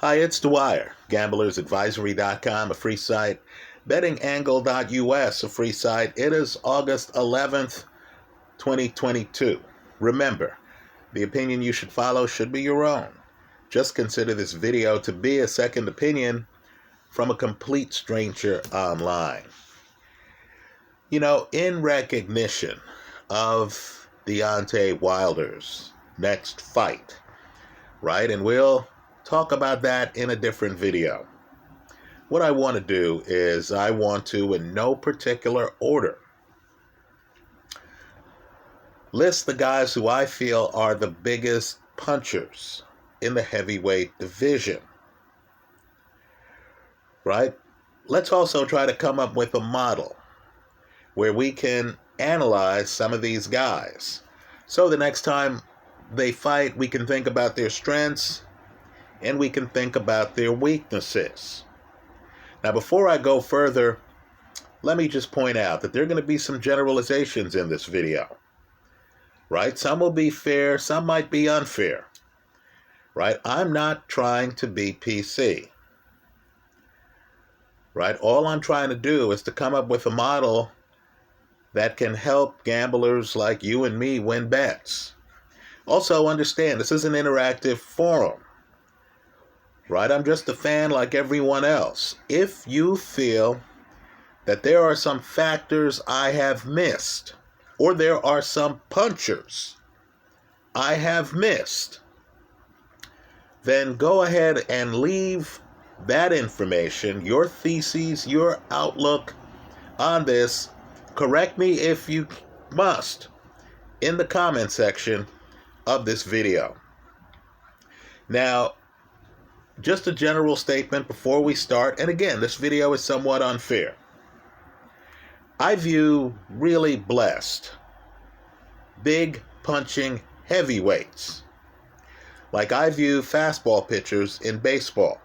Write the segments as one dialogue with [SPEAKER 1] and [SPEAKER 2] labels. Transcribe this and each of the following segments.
[SPEAKER 1] Hi, it's Dwyer, gamblersadvisory.com, a free site, bettingangle.us, a free site. It is August 11th, 2022. Remember, the opinion you should follow should be your own. Just consider this video to be a second opinion from a complete stranger online. You know, in recognition of Deontay Wilder's next fight, right? And we'll talk about that in a different video. What I want to do is I want to, in no particular order, list the guys who I feel are the biggest punchers in the heavyweight division, right? Let's also try to come up with a model where we can analyze some of these guys. So the next time they fight, we can think about their strengths and we can think about their weaknesses. Now, before I go further, let me just point out that there are going to be some generalizations in this video, right? Some will be fair, some might be unfair, right? I'm not trying to be PC, right? All I'm trying to do is to come up with a model that can help gamblers like you and me win bets. Also, understand, this is an interactive forum, right? I'm just a fan like everyone else. If you feel that there are some factors I have missed, or there are some punchers I have missed, then go ahead and leave that information, your theses, your outlook on this. Correct me if you must in the comment section of this video. Now, just a general statement before we start, and again, this video is somewhat unfair. I view really blessed, big punching heavyweights like I view fastball pitchers in baseball,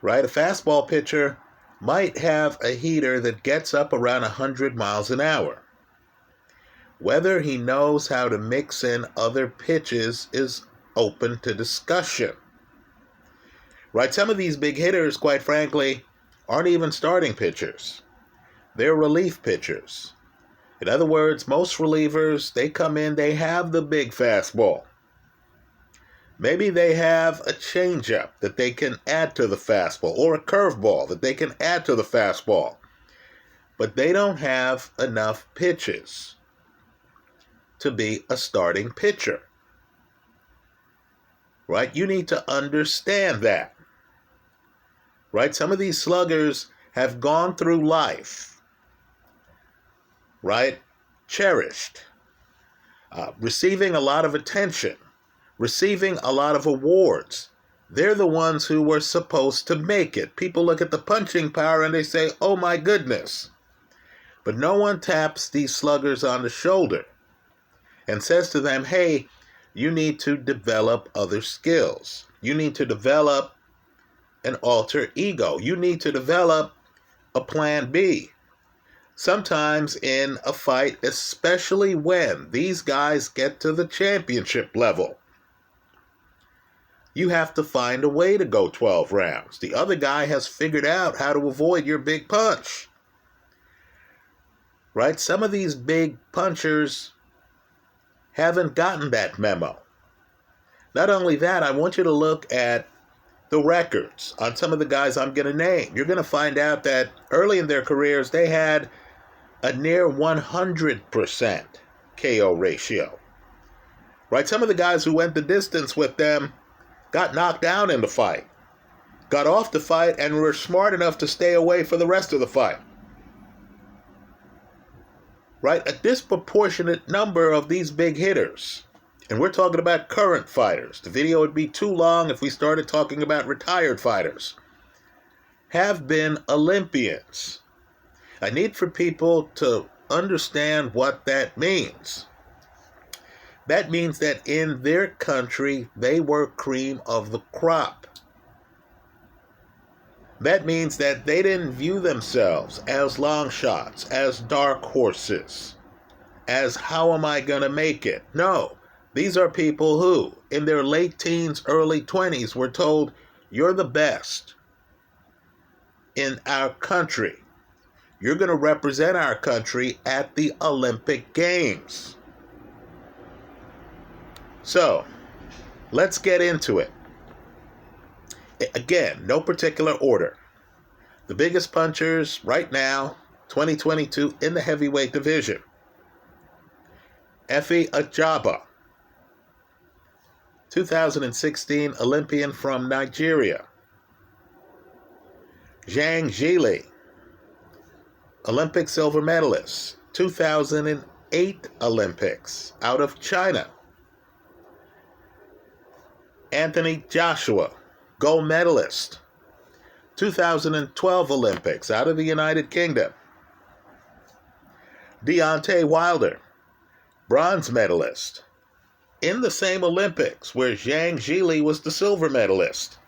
[SPEAKER 1] right? A fastball pitcher might have a heater that gets up around 100 miles an hour. Whether he knows how to mix in other pitches is open to discussion, right? Some of these big hitters, quite frankly, aren't even starting pitchers. They're relief pitchers. In other words, most relievers, they come in, they have the big fastball. Maybe they have a changeup that they can add to the fastball, or a curveball that they can add to the fastball. But they don't have enough pitches to be a starting pitcher, right? You need to understand that, right? Some of these sluggers have gone through life, right? Cherished, receiving a lot of attention, receiving a lot of awards. They're the ones who were supposed to make it. People look at the punching power and they say, oh my goodness. But no one taps these sluggers on the shoulder and says to them, hey, you need to develop other skills. You need to develop an alter ego. You need to develop a plan B. Sometimes in a fight, especially when these guys get to the championship level, you have to find a way to go 12 rounds. The other guy has figured out how to avoid your big punch, right? Some of these big punchers haven't gotten that memo. Not only that, I want you to look at the records on some of the guys I'm going to name. You're going to find out that early in their careers, they had a near 100% KO ratio, right? Some of the guys who went the distance with them got knocked down in the fight, got off the fight, and were smart enough to stay away for the rest of the fight, right? A disproportionate number of these big hitters, and we're talking about current fighters. The video would be too long if we started talking about retired fighters, have been Olympians. I need for people to understand what that means. That means that in their country, they were cream of the crop. That means that they didn't view themselves as long shots, as dark horses, as how am I going to make it? No, These are people who, in their late teens, early 20s, were told, you're the best in our country. You're going to represent our country at the Olympic Games. So, let's get into it. Again, no particular order. The biggest punchers right now, 2022, in the heavyweight division. Efe Ajagba, 2016 Olympian from Nigeria. Zhang Jili, Olympic silver medalist, 2008 Olympics, out of China. Anthony Joshua, gold medalist, 2012 Olympics, out of the United Kingdom. Deontay Wilder, bronze medalist, in the same Olympics where Zhang Jili was the silver medalist,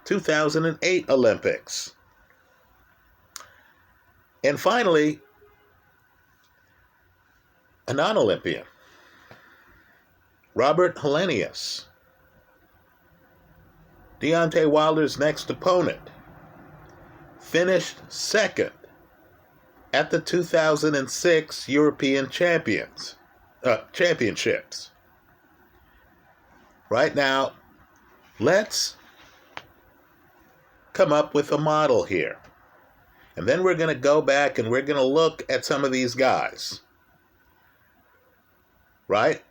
[SPEAKER 1] 2008 Olympics. And finally, a non-Olympian, Robert Helenius, Deontay Wilder's next opponent, finished second at the 2006 European Championships. Right now, let's come up with a model here. And then we're going to go back and we're going to look at some of these guys. Right?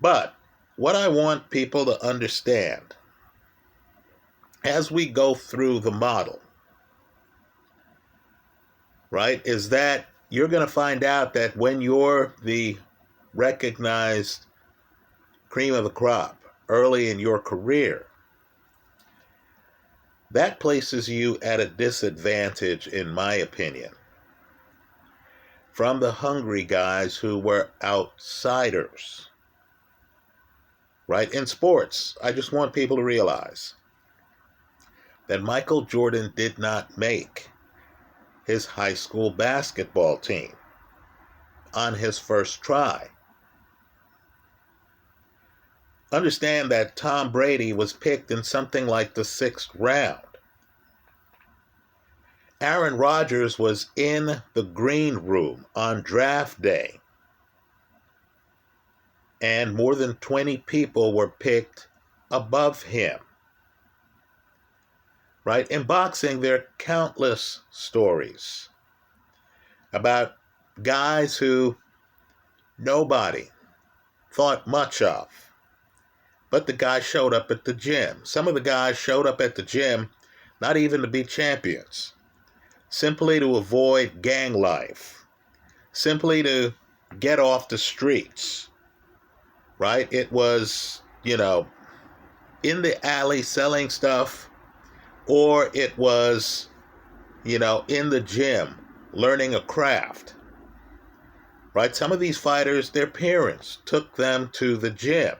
[SPEAKER 1] But what I want people to understand as we go through the model, right, is that you're going to find out that when you're the recognized cream of the crop early in your career, that places you at a disadvantage, in my opinion, from the hungry guys who were outsiders. Right? In sports, I just want people to realize that Michael Jordan did not make his high school basketball team on his first try. Understand that Tom Brady was picked in something like the 6th round. Aaron Rodgers was in the green room on draft day, and more than 20 people were picked above him. Right? In boxing, there are countless stories about guys who nobody thought much of, but the guy showed up at the gym. Some of the guys showed up at the gym not even to be champions, simply to avoid gang life, simply to get off the streets, right? It was, in the alley selling stuff, or it was, in the gym learning a craft, right? Some of these fighters, their parents took them to the gym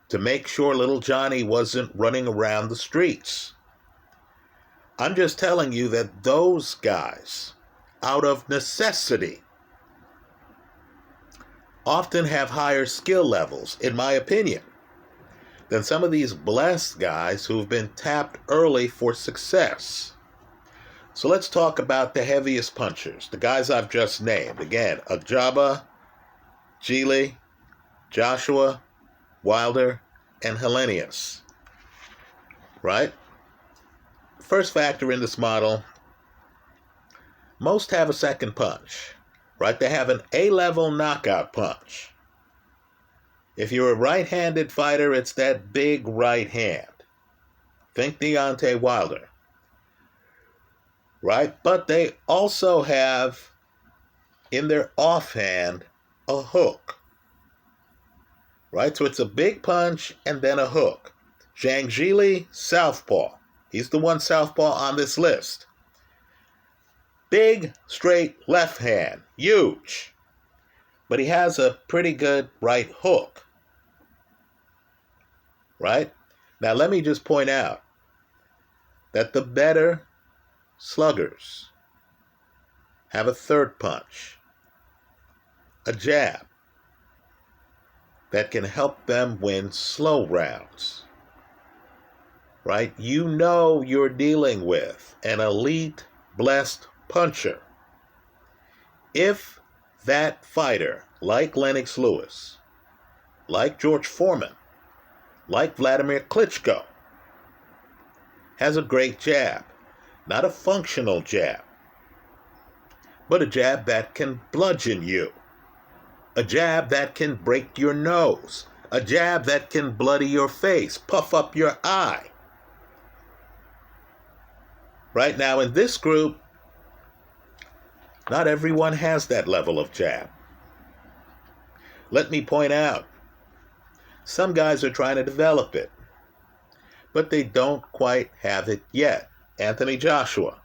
[SPEAKER 1] to make sure little Johnny wasn't running around the streets. I'm just telling you that those guys, out of necessity, often have higher skill levels, in my opinion, than some of these blessed guys who've been tapped early for success. So let's talk about the heaviest punchers, the guys I've just named. Again, Ajagba, Jili, Joshua, Wilder, and Helenius. Right? First factor in this model, most have a second punch. Right? They have an A-level knockout punch. If you're a right-handed fighter, it's that big right hand. Think Deontay Wilder. Right? But they also have, in their offhand, a hook. Right? So it's a big punch and then a hook. Zhang Jili, southpaw. He's the one southpaw on this list. Big, straight left hand. Huge. But he has a pretty good right hook. Right? Now let me just point out that the better sluggers have a third punch, a jab. that can help them win slow rounds. Right? You know you're dealing with an elite, blessed puncher. If that fighter, like Lennox Lewis, like George Foreman, like Vladimir Klitschko, has a great jab, not a functional jab, but a jab that can bludgeon you, a jab that can break your nose, a jab that can bloody your face, puff up your eye. Right now in this group, not everyone has that level of jab. Let me point out, some guys are trying to develop it, but they don't quite have it yet. Anthony Joshua.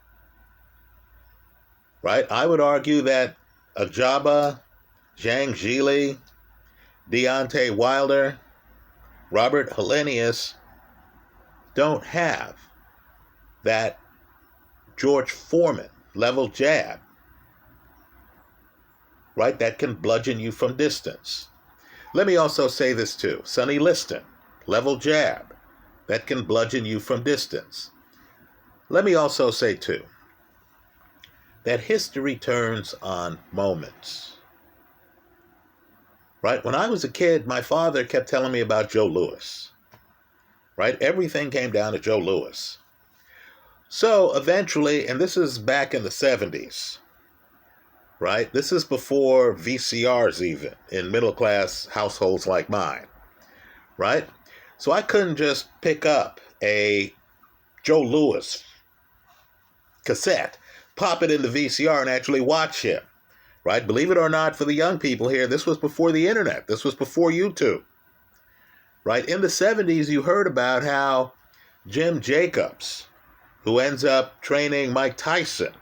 [SPEAKER 1] Right? I would argue that Ajaba, Zhang, Jili, Deontay Wilder, Robert Helenius don't have that George Foreman level jab, right? That can bludgeon you from distance. Let me also say this too. Sonny Liston, level jab, that can bludgeon you from distance. Let me also say too, that history turns on moments. Right? When I was a kid, my father kept telling me about Joe Louis. Right? Everything came down to Joe Louis. So eventually, and this is back in the 70s, right? This is before VCRs even, in middle-class households like mine, right? So I couldn't just pick up a Joe Louis cassette, pop it in the VCR and actually watch him, right? Believe it or not, for the young people here, this was before the internet. This was before YouTube, right? In the 70s, you heard about how Jim Jacobs, who ends up training Mike Tyson,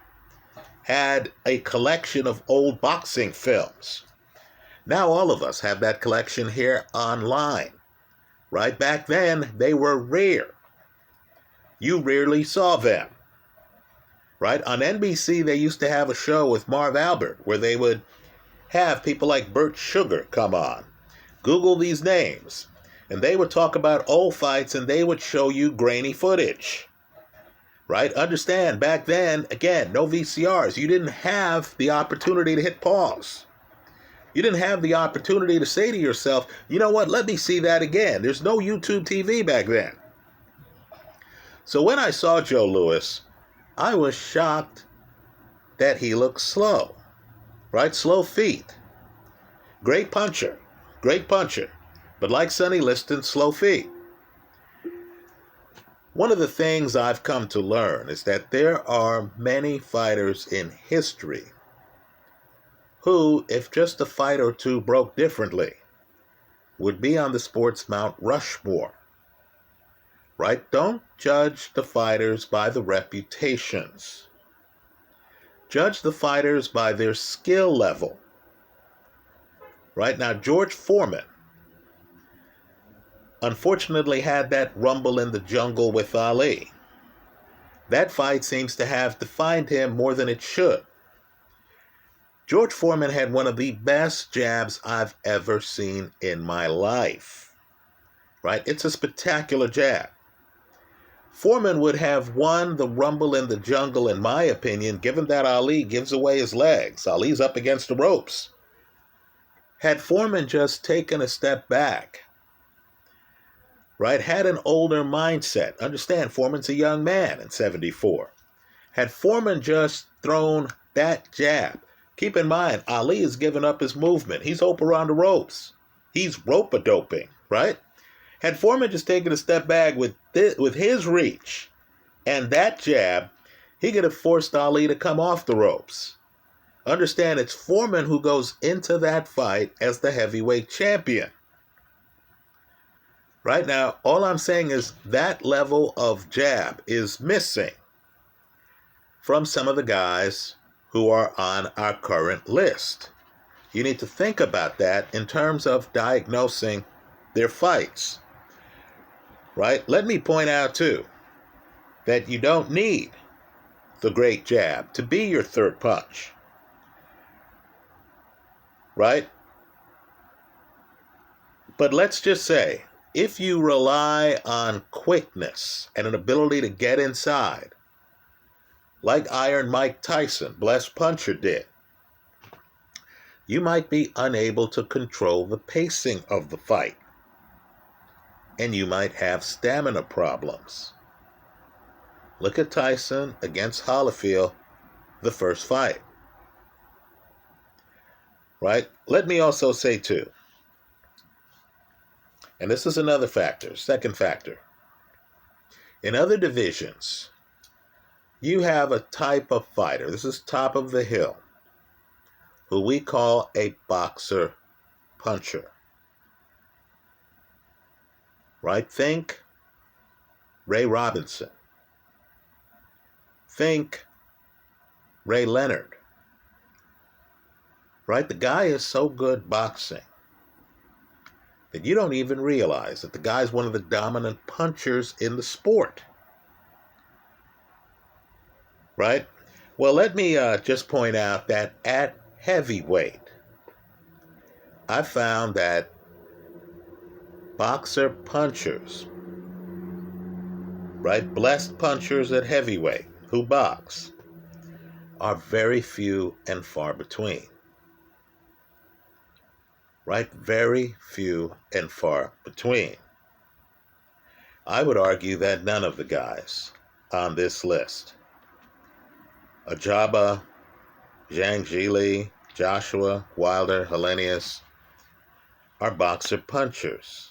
[SPEAKER 1] had a collection of old boxing films. Now all of us have that collection here online, right? Back then, they were rare. You rarely saw them, right? On NBC, they used to have a show with Marv Albert where they would have people like Bert Sugar come on. Google these names. And they would talk about old fights and they would show you grainy footage. Right? Understand, back then, again, no VCRs. You didn't have the opportunity to hit pause. You didn't have the opportunity to say to yourself, you know what, let me see that again. There's no YouTube TV back then. So when I saw Joe Louis, I was shocked that he looked slow. Right? Slow feet. Great puncher. Great puncher. But like Sonny Liston, slow feet. One of the things I've come to learn is that there are many fighters in history who, if just a fight or two broke differently, would be on the sport's Mount Rushmore. Right? Don't judge the fighters by the reputations. Judge the fighters by their skill level. Right? Now, George Foreman unfortunately had that rumble in the jungle with Ali. That fight seems to have defined him more than it should. George Foreman had one of the best jabs I've ever seen in my life. Right? It's a spectacular jab. Foreman would have won the rumble in the jungle, in my opinion, given that Ali gives away his legs. Ali's up against the ropes. Had Foreman just taken a step back, right, had an older mindset. Understand, Foreman's a young man in 74. Had Foreman just thrown that jab, keep in mind, Ali has given up his movement. He's up around the ropes. He's rope-a-doping, right? Had Foreman just taken a step back with his reach and that jab, he could have forced Ali to come off the ropes. Understand, it's Foreman who goes into that fight as the heavyweight champion. Right now, all I'm saying is that level of jab is missing from some of the guys who are on our current list. You need to think about that in terms of diagnosing their fights. Right? Let me point out, too, that you don't need the great jab to be your third punch. Right? But let's just say, if you rely on quickness and an ability to get inside, like Iron Mike Tyson, blessed puncher, did, you might be unable to control the pacing of the fight. And you might have stamina problems. Look at Tyson against Holyfield, the first fight. Right? Let me also say too, and this is another factor, second factor. In other divisions, you have a type of fighter, this is top of the hill, who we call a boxer puncher. Right? Think Ray Robinson. Think Ray Leonard. Right? The guy is so good boxing that you don't even realize that the guy's one of the dominant punchers in the sport. Right? Well, let me just point out that at heavyweight, I found that boxer punchers, right, blessed punchers at heavyweight who box, are very few and far between. Right? Very few and far between. I would argue that none of the guys on this list, Ajaba, Zhang, Jili, Joshua, Wilder, Hellenius, are boxer punchers.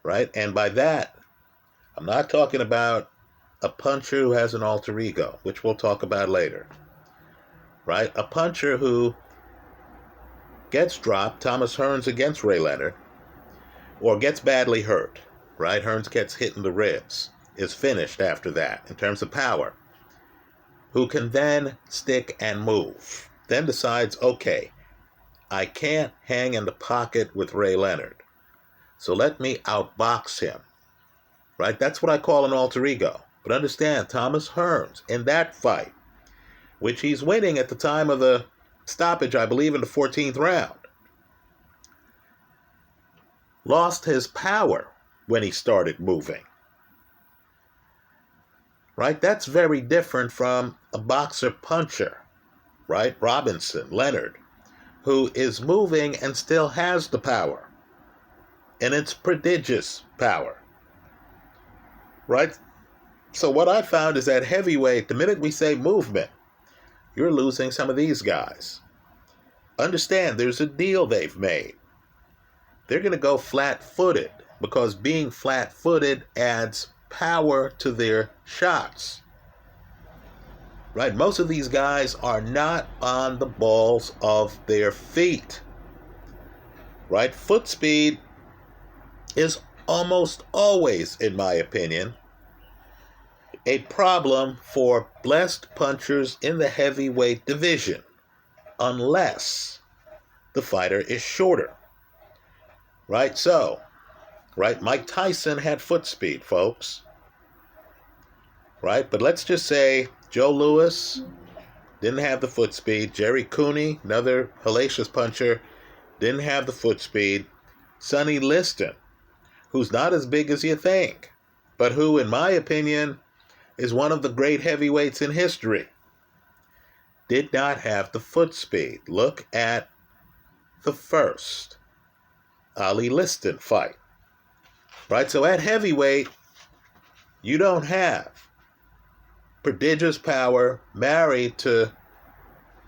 [SPEAKER 1] Right? And by that, I'm not talking about a puncher who has an alter ego, which we'll talk about later. Right? A puncher who gets dropped, Thomas Hearns against Ray Leonard, or gets badly hurt. Right? Hearns gets hit in the ribs, is finished after that in terms of power, who can then stick and move, then decides, okay, I can't hang in the pocket with Ray Leonard, so let me outbox him. Right? That's what I call an alter ego. But understand, Thomas Hearns, in that fight, which he's winning at the time of the stoppage, I believe in the 14th round, lost his power when he started moving. Right? That's very different from a boxer puncher, right? Robinson, Leonard, who is moving and still has the power. And it's prodigious power. Right? So what I found is that heavyweight, the minute we say movement, you're losing some of these guys. Understand, there's a deal they've made. They're going to go flat-footed because being flat-footed adds power to their shots. Right? Most of these guys are not on the balls of their feet. Right? Foot speed is almost always, in my opinion, a problem for blessed punchers in the heavyweight division, unless the fighter is shorter. Right? So, right, Mike Tyson had foot speed, folks. Right? But let's just say Joe Louis didn't have the foot speed. Jerry Cooney, another hellacious puncher, didn't have the foot speed. Sonny Liston, who's not as big as you think, but who, in my opinion, is one of the great heavyweights in history, did not have the foot speed. Look at the first Ali Liston fight. Right? So at heavyweight, you don't have prodigious power married to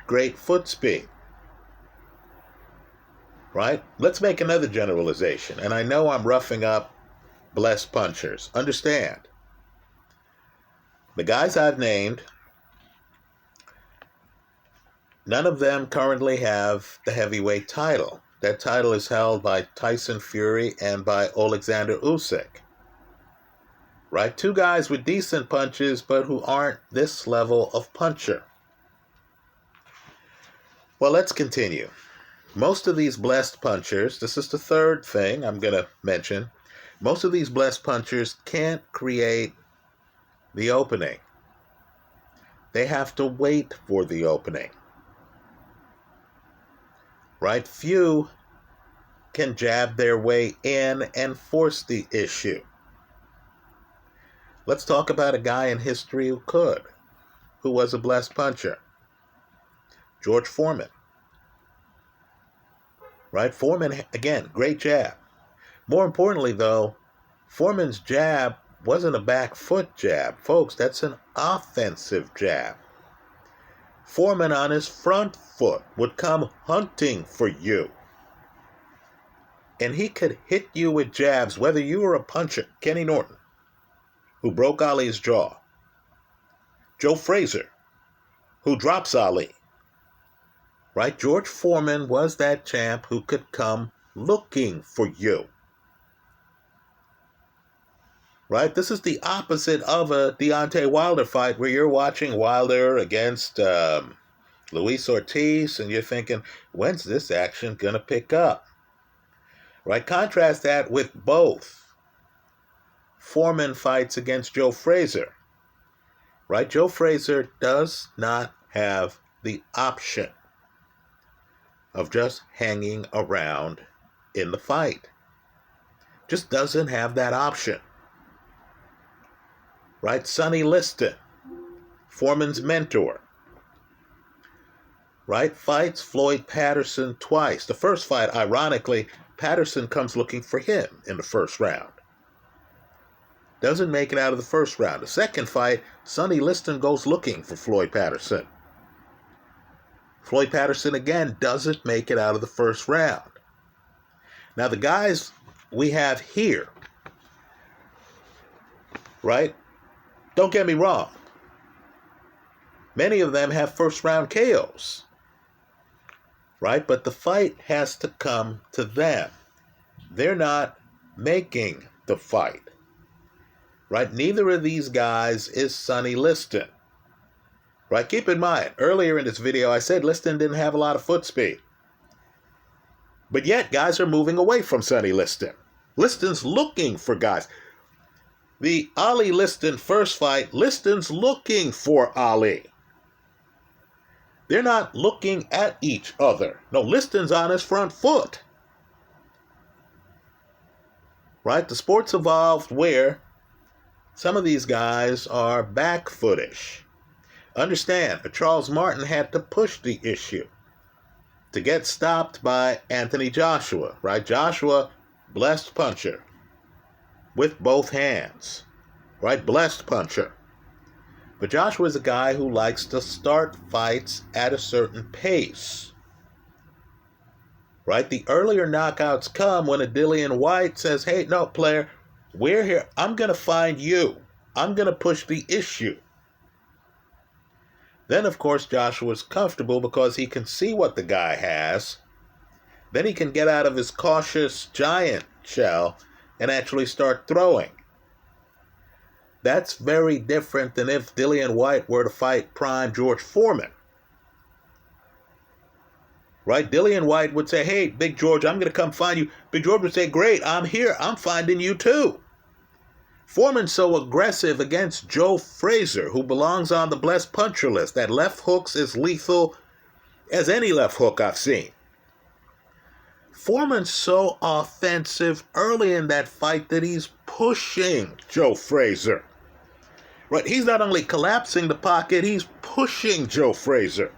[SPEAKER 1] great foot speed. Right? Let's make another generalization. And I know I'm roughing up blessed punchers. Understand, the guys I've named, none of them currently have the heavyweight title. That title is held by Tyson Fury and by Alexander Usyk. Right? Two guys with decent punches, but who aren't this level of puncher. Well, let's continue. Most of these blessed punchers, this is the third thing I'm going to mention, most of these blessed punchers can't create the opening. They have to wait for the opening. Right? Few can jab their way in and force the issue. Let's talk about a guy in history who was a blessed puncher. George Foreman. Right? Foreman, again, great jab. More importantly, though, Foreman's jab wasn't a back foot jab. Folks, that's an offensive jab. Foreman on his front foot would come hunting for you. And he could hit you with jabs, whether you were a puncher. Kenny Norton, who broke Ali's jaw. Joe Frazier, who drops Ali. Right? George Foreman was that champ who could come looking for you. Right? This is the opposite of a Deontay Wilder fight where you're watching Wilder against Luis Ortiz and you're thinking, when's this action going to pick up? Right? Contrast that with both Foreman fights against Joe Frazier. Right? Joe Frazier does not have the option of just hanging around in the fight. Just doesn't have that option. Right? Sonny Liston, Foreman's mentor. Right? Fights Floyd Patterson twice. The first fight, ironically, Patterson comes looking for him in the first round. Doesn't make it out of the first round. The second fight, Sonny Liston goes looking for Floyd Patterson. Floyd Patterson, again, doesn't make it out of the first round. Now, the guys we have here, right? Don't get me wrong. Many of them have first-round KOs, right? But the fight has to come to them. They're not making the fight, right? Neither of these guys is Sonny Liston. Right, keep in mind, earlier in this video, I said Liston didn't have a lot of foot speed. But yet, guys are moving away from Sonny Liston. Liston's looking for guys. The Ali Liston first fight, Liston's looking for Ali. They're not looking at each other. No, Liston's on his front foot. Right, the sport's evolved where some of these guys are back-footish. Understand, Charles Martin had to push the issue to get stopped by Anthony Joshua, right? Joshua, blessed puncher with both hands, right? Blessed puncher. But Joshua is a guy who likes to start fights at a certain pace, right? The earlier knockouts come when a Dillian Whyte says, hey, no, player, we're here. I'm going to find you. I'm going to push the issue. Then, of course, Joshua's comfortable because he can see what the guy has. Then he can get out of his cautious giant shell and actually start throwing. That's very different than if Dillian Whyte were to fight prime George Foreman. Right? Dillian Whyte would say, hey, Big George, I'm going to come find you. Big George would say, great, I'm here. I'm finding you too. Foreman's so aggressive against Joe Frazier, who belongs on the blessed puncher list, that left hook's as lethal as any left hook I've seen. Foreman's so offensive early in that fight that he's pushing Joe Frazier. Right, he's not only collapsing the pocket, he's pushing Joe Frazier.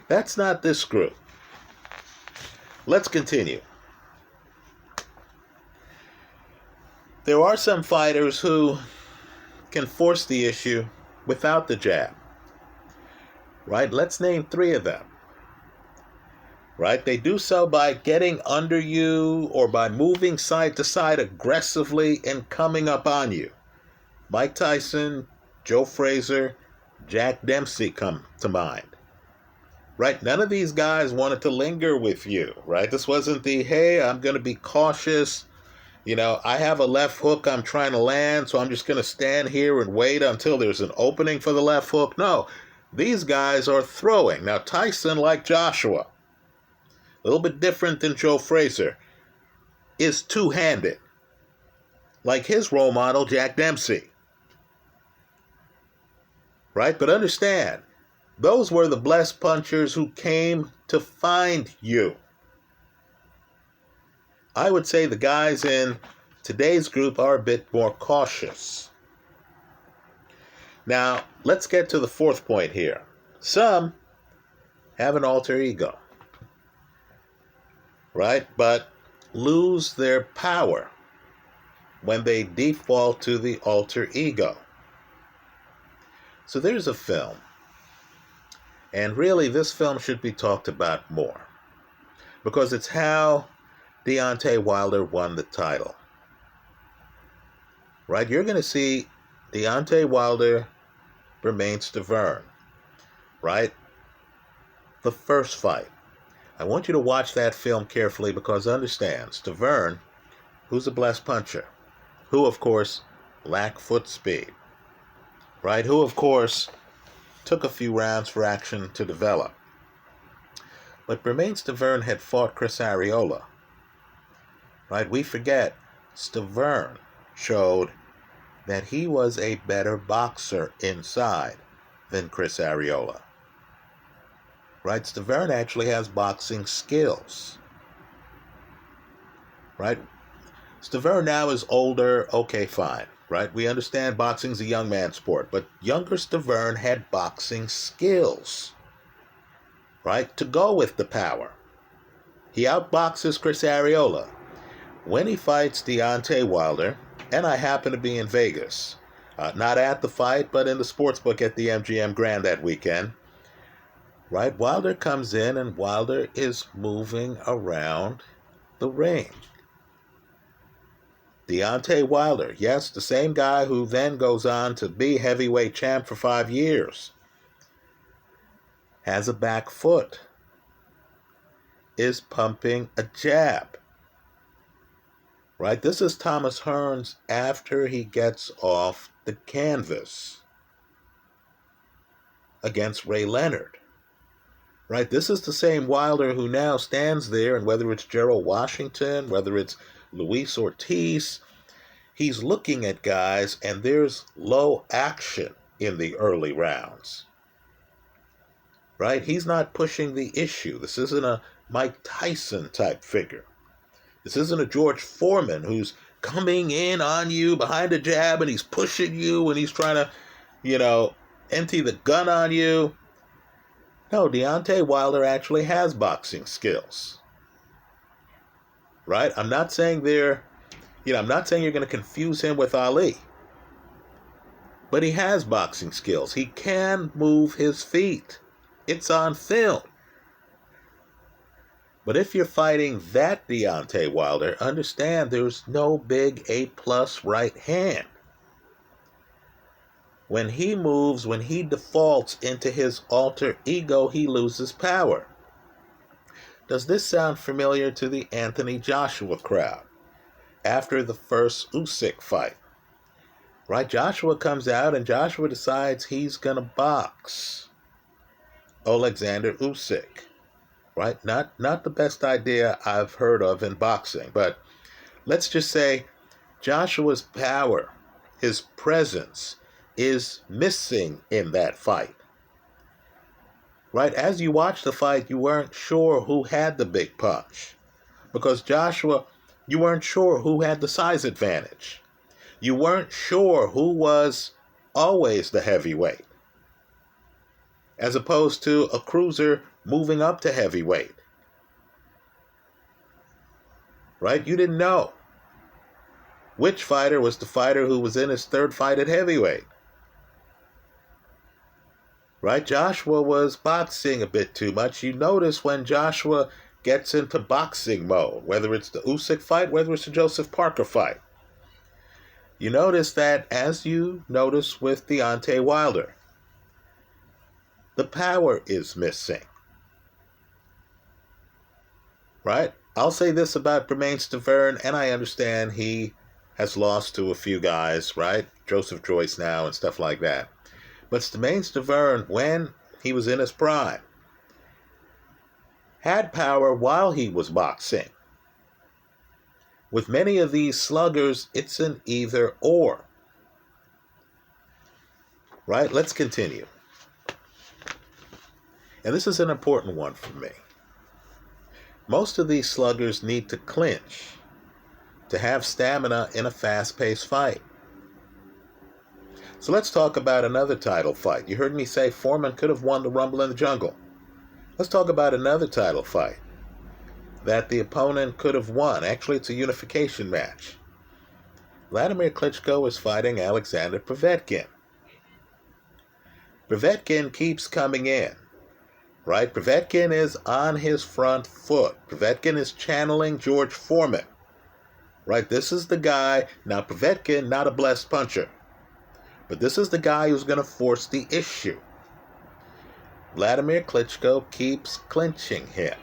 [SPEAKER 1] That's not this group. Let's continue. There are some fighters who can force the issue without the jab. Right? Let's name three of them. Right? They do so by getting under you or by moving side to side aggressively and coming up on you. Mike Tyson, Joe Frazier, Jack Dempsey come to mind. Right? None of these guys wanted to linger with you. Right? This wasn't the, hey, I'm going to be cautious. You know, I have a left hook I'm trying to land, so I'm just going to stand here and wait until there's an opening for the left hook. No, these guys are throwing. Now, Tyson, like Joshua, a little bit different than Joe Frazier, is two-handed, like his role model, Jack Dempsey. Right? But understand, those were the blessed punchers who came to find you. I would say the guys in today's group are a bit more cautious. Now, let's get to the fourth point here. Some have an alter ego, right? But lose their power when they default to the alter ego. So there's a film, and really this film should be talked about more, because it's how Deontay Wilder won the title. Right? You're going to see Deontay Wilder remains Stiverne. Right? The first fight. I want you to watch that film carefully, because understand, Stiverne, who's a blessed puncher, who of course lacked foot speed, right? Who of course took a few rounds for action to develop. But Bermane Stiverne had fought Chris Arreola, right? We forget Stiverne showed that he was a better boxer inside than Chris Arreola. Right? Stiverne actually has boxing skills. Right? Stiverne now is older, okay, fine. Right? We understand boxing's a young man's sport, but younger Stiverne had boxing skills. Right? To go with the power. He outboxes Chris Arreola. When he fights Deontay Wilder, and I happen to be in Vegas, not at the fight, but in the sportsbook at the MGM Grand that weekend, right? Wilder comes in, and Wilder is moving around the ring. Deontay Wilder, yes, the same guy who then goes on to be heavyweight champ for 5 years, has a back foot, is pumping a jab. Right? This is Thomas Hearns after he gets off the canvas against Ray Leonard. Right? This is the same Wilder who now stands there, and whether it's Gerald Washington, whether it's Luis Ortiz, he's looking at guys, and there's low action in the early rounds. Right? He's not pushing the issue. This isn't a Mike Tyson type figure. This isn't a George Foreman who's coming in on you behind a jab, and he's pushing you, and he's trying to, empty the gun on you. No, Deontay Wilder actually has boxing skills. Right? I'm not saying you're going to confuse him with Ali. But he has boxing skills. He can move his feet. It's on film. But if you're fighting that Deontay Wilder, understand there's no big A+ right hand. When he moves, when he defaults into his alter ego, he loses power. Does this sound familiar to the Anthony Joshua crowd after the first Usyk fight? Right? Joshua comes out, and Joshua decides he's going to box Alexander Usyk. Right? Not the best idea I've heard of in boxing, but let's just say Joshua's power, his presence, is missing in that fight. Right? As you watched the fight, you weren't sure who had the big punch, because Joshua, you weren't sure who had the size advantage. You weren't sure who was always the heavyweight, as opposed to a cruiser moving up to heavyweight. Right? You didn't know which fighter was the fighter who was in his third fight at heavyweight. Right? Joshua was boxing a bit too much. You notice when Joshua gets into boxing mode, whether it's the Usyk fight, whether it's the Joseph Parker fight. You notice that, as you notice with Deontay Wilder, the power is missing. Right? I'll say this about Bermane Stiverne, and I understand he has lost to a few guys, right? Joseph Joyce now and stuff like that. But Bermane Stiverne, when he was in his prime, had power while he was boxing. With many of these sluggers, it's an either or. Right? Let's continue. And this is an important one for me. Most of these sluggers need to clinch to have stamina in a fast-paced fight. So let's talk about another title fight. You heard me say Foreman could have won the Rumble in the Jungle. Let's talk about another title fight that the opponent could have won. Actually, it's a unification match. Vladimir Klitschko is fighting Alexander Povetkin. Povetkin keeps coming in, right? Povetkin is on his front foot. Povetkin is channeling George Foreman, right? This is the guy. Now, Povetkin, not a blessed puncher, but this is the guy who's going to force the issue. Vladimir Klitschko keeps clinching him,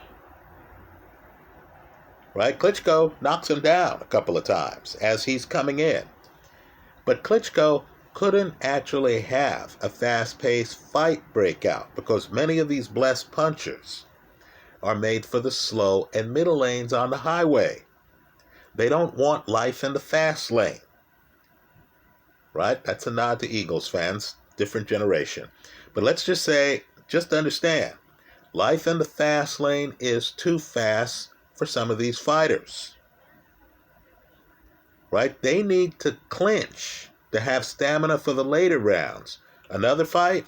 [SPEAKER 1] right? Klitschko knocks him down a couple of times as he's coming in. But Klitschko couldn't actually have a fast-paced fight breakout because many of these blessed punchers are made for the slow and middle lanes on the highway. They don't want life in the fast lane, right? That's a nod to Eagles fans, different generation. But let's just say, just understand, life in the fast lane is too fast for some of these fighters, right? They need to clinch to have stamina for the later rounds. Another fight,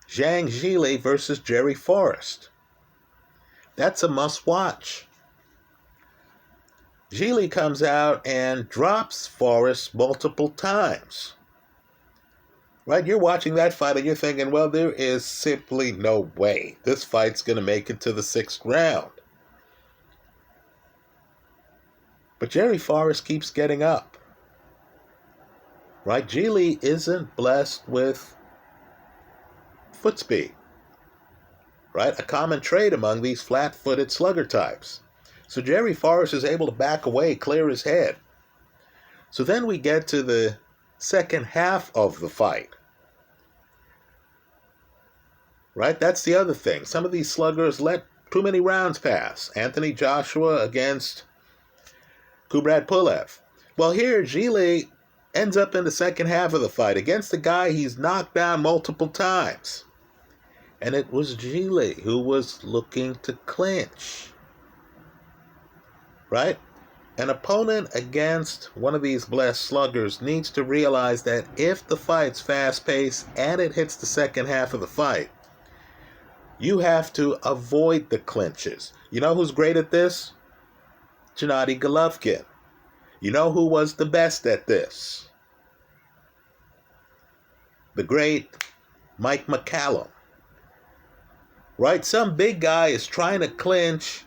[SPEAKER 1] Zhang Jili versus Jerry Forrest. That's a must-watch. Jili comes out and drops Forrest multiple times. Right? You're watching that fight and you're thinking, well, there is simply no way this fight's going to make it to the 6th round. But Jerry Forrest keeps getting up. Right? Jili isn't blessed with foot speed. Right? A common trait among these flat-footed slugger types. So Jerry Forrest is able to back away, clear his head. So then we get to the second half of the fight. Right? That's the other thing. Some of these sluggers let too many rounds pass. Anthony Joshua against Kubrat Pullav. Well, here, Jili ends up in the second half of the fight against the guy he's knocked down multiple times. And it was Jili who was looking to clinch. Right? An opponent against one of these blessed sluggers needs to realize that if the fight's fast-paced and it hits the second half of the fight, you have to avoid the clinches. You know who's great at this? Gennady Golovkin. You know who was the best at this? The great Mike McCallum. Right? Some big guy is trying to clinch.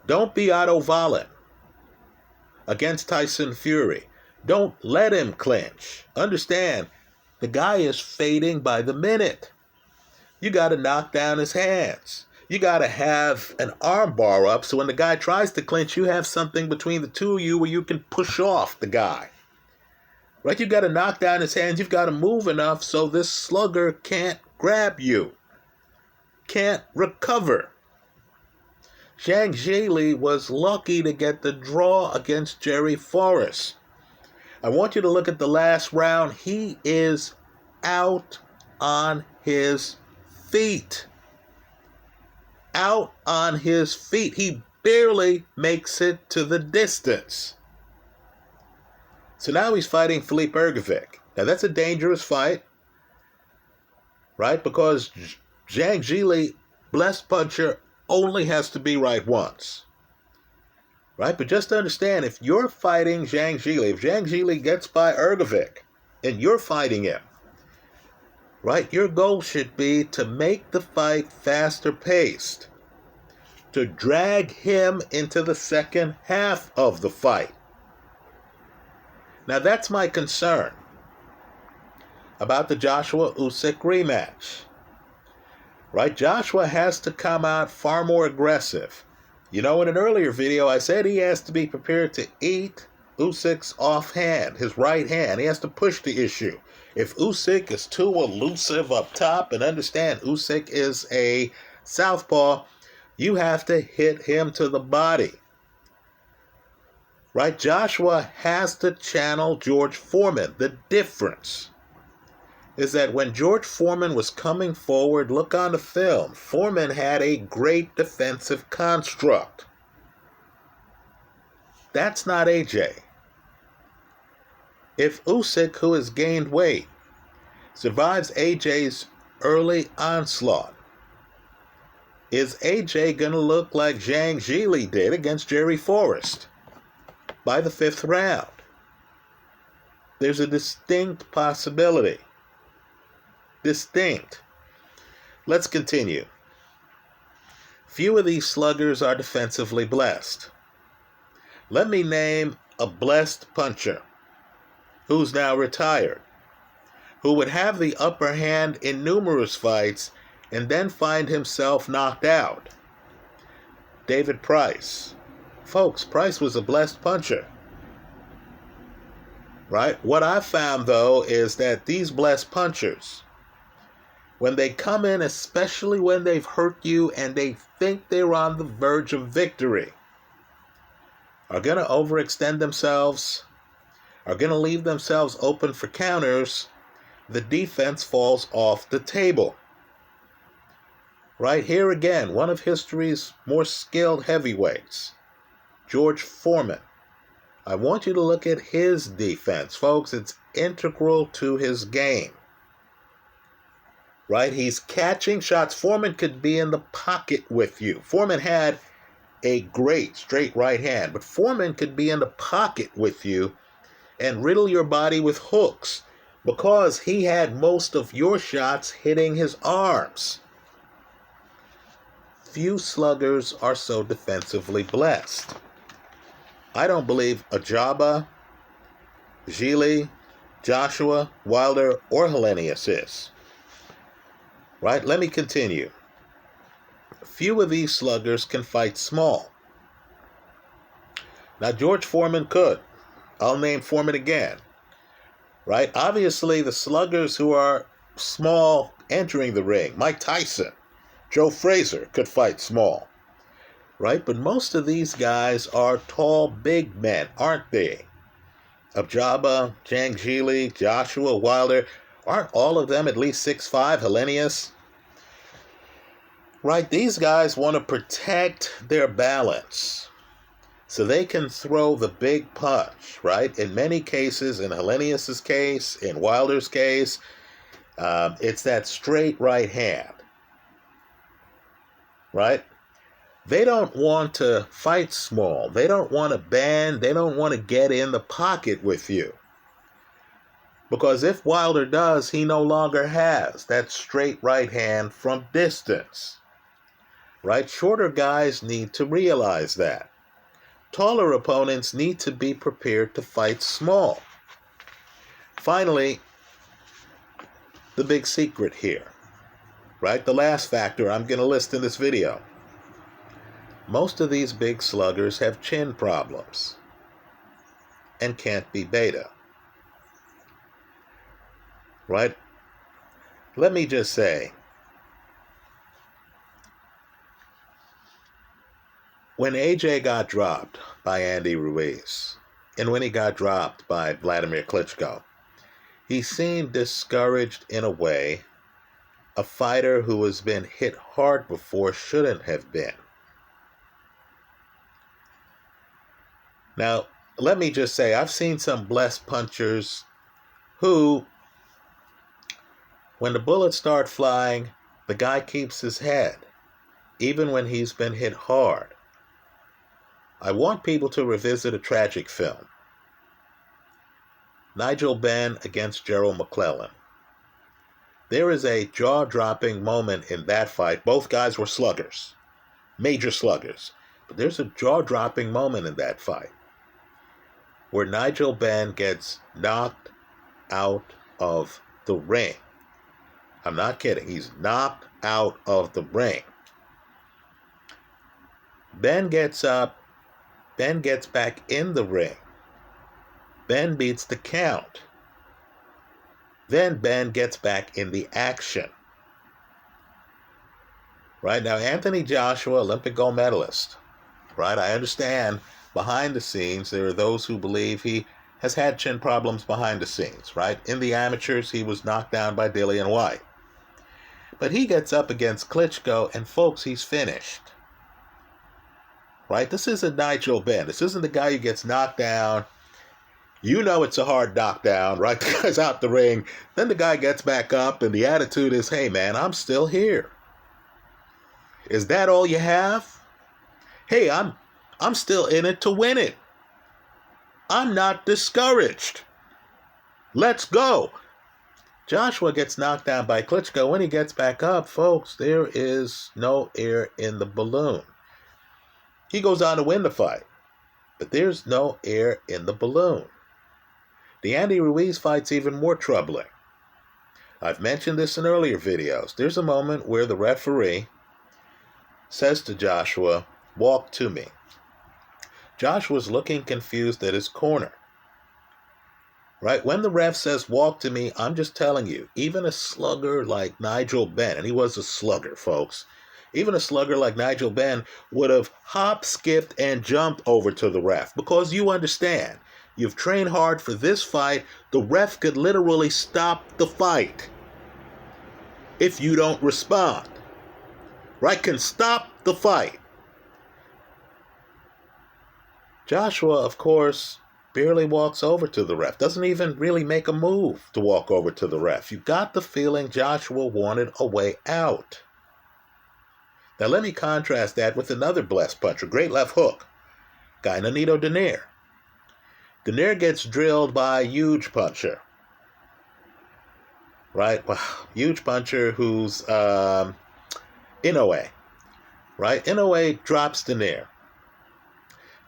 [SPEAKER 1] Don't be Otto Wallin against Tyson Fury. Don't let him clinch. Understand, the guy is fading by the minute. You got to knock down his hands. You got to have an arm bar up so when the guy tries to clinch, you have something between the two of you where you can push off the guy. Right? You got to knock down his hands. You've got to move enough so this slugger can't grab you, can't recover. Zhang Jili was lucky to get the draw against Jerry Forrest. I want you to look at the last round. He is out on his feet. Out on his feet. He barely makes it to the distance. So now he's fighting Filip Hrgovic. Now that's a dangerous fight, right? Because Zhang Jili, blessed puncher, only has to be right once. Right? But just understand, if you're fighting Zhang Jili, if Zhang Jili gets by Hrgovic and you're fighting him, right, your goal should be to make the fight faster paced, to drag him into the second half of the fight. Now that's my concern about the Joshua Usyk rematch. Right? Joshua has to come out far more aggressive. You know, in an earlier video, I said he has to be prepared to eat Usyk's offhand, his right hand. He has to push the issue. If Usyk is too elusive up top, and understand Usyk is a southpaw, you have to hit him to the body. Right? Joshua has to channel George Foreman. The difference is that when George Foreman was coming forward, look on the film, Foreman had a great defensive construct. That's not AJ. If Usyk, who has gained weight, survives AJ's early onslaught, is AJ going to look like Zhang Jili did against Jerry Forrest by the 5th round? There's a distinct possibility. Distinct. Let's continue. Few of these sluggers are defensively blessed. Let me name a blessed puncher who's now retired, who would have the upper hand in numerous fights and then find himself knocked out. David Price. Folks, Price was a blessed puncher. Right? What I found, though, is that these blessed punchers, when they come in, especially when they've hurt you and they think they're on the verge of victory, are going to overextend themselves, are going to leave themselves open for counters. The defense falls off the table. Right here again, one of history's more skilled heavyweights, George Foreman. I want you to look at his defense, folks. It's integral to his game. Right? He's catching shots. Foreman could be in the pocket with you. Foreman had a great straight right hand, but Foreman could be in the pocket with you and riddle your body with hooks because he had most of your shots hitting his arms. Few sluggers are so defensively blessed. I don't believe Ajaba, Jili, Joshua, Wilder, or Helenius is. Right? Let me continue. Few of these sluggers can fight small. Now, George Foreman could. I'll name Foreman again. Right? Obviously, the sluggers who are small entering the ring, Mike Tyson, Joe Frazier, could fight small. Right? But most of these guys are tall, big men, aren't they? Ajaba, Zhang Jili, Joshua, Wilder, aren't all of them at least 6'5", Helenius? Right? These guys want to protect their balance so they can throw the big punch, right? In many cases, in Helenius's case, in Wilder's case, it's that straight right hand. Right? They don't want to fight small. They don't want to bend. They don't want to get in the pocket with you. Because if Wilder does, he no longer has that straight right hand from distance. Right? Shorter guys need to realize that. Taller opponents need to be prepared to fight small. Finally, the big secret here. Right? The last factor I'm going to list in this video. Most of these big sluggers have chin problems and can't be beta. Right? Let me just say, when AJ got dropped by Andy Ruiz, and when he got dropped by Vladimir Klitschko, he seemed discouraged in a way a fighter who has been hit hard before shouldn't have been. Now, let me just say, I've seen some blessed punchers who, when the bullets start flying, the guy keeps his head, even when he's been hit hard. I want people to revisit a tragic film. Nigel Benn against Gerald McClellan. There is a jaw-dropping moment in that fight. Both guys were sluggers, major sluggers. But there's a jaw-dropping moment in that fight where Nigel Benn gets knocked out of the ring. I'm not kidding. He's knocked out of the ring. Ben gets up. Ben gets back in the ring. Ben beats the count. Then Ben gets back in the action. Right now, Anthony Joshua, Olympic gold medalist. Right, I understand behind the scenes there are those who believe he has had chin problems behind the scenes. Right, in the amateurs he was knocked down by Dillian Whyte. But he gets up against Klitschko, and folks, he's finished. right? This isn't Nigel Benn. This isn't the guy who gets knocked down. You know it's a hard knockdown, right? The guy's out the ring. Then the guy gets back up, and the attitude is, hey, man, I'm still here. Is that all you have? Hey, I'm still in it to win it. I'm not discouraged. Let's go. Joshua gets knocked down by Klitschko. When he gets back up, folks, there is no air in the balloon. He goes on to win the fight, but there's no air in the balloon. The Andy Ruiz fight's even more troubling. I've mentioned this in earlier videos. There's a moment where the referee says to Joshua, walk to me. Joshua's looking confused at his corner. Right? When the ref says, walk to me, I'm just telling you, even a slugger like Nigel Benn, and he was a slugger, folks, even a slugger like Nigel Benn would have hop, skipped, and jumped over to the ref. Because you understand, you've trained hard for this fight, the ref could literally stop the fight if you don't respond. Right? Can stop the fight. Joshua, of course, barely walks over to the ref. Doesn't even really make a move to walk over to the ref. You got the feeling Joshua wanted a way out. Now let me contrast that with another blessed puncher, great left hook, guy Nonito Donaire. Donaire gets drilled by a huge puncher. Right? Wow. Huge puncher who's Inoue. Right? Inoue drops Donaire.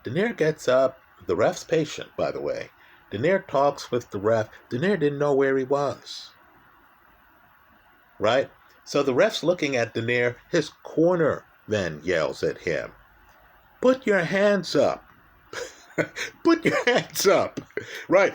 [SPEAKER 1] Donaire gets up. The ref's patient, by the way. Donaire talks with the ref. Donaire didn't know where he was. Right? So the ref's looking at Donaire. His corner then yells at him, put your hands up. Put your hands up. Right?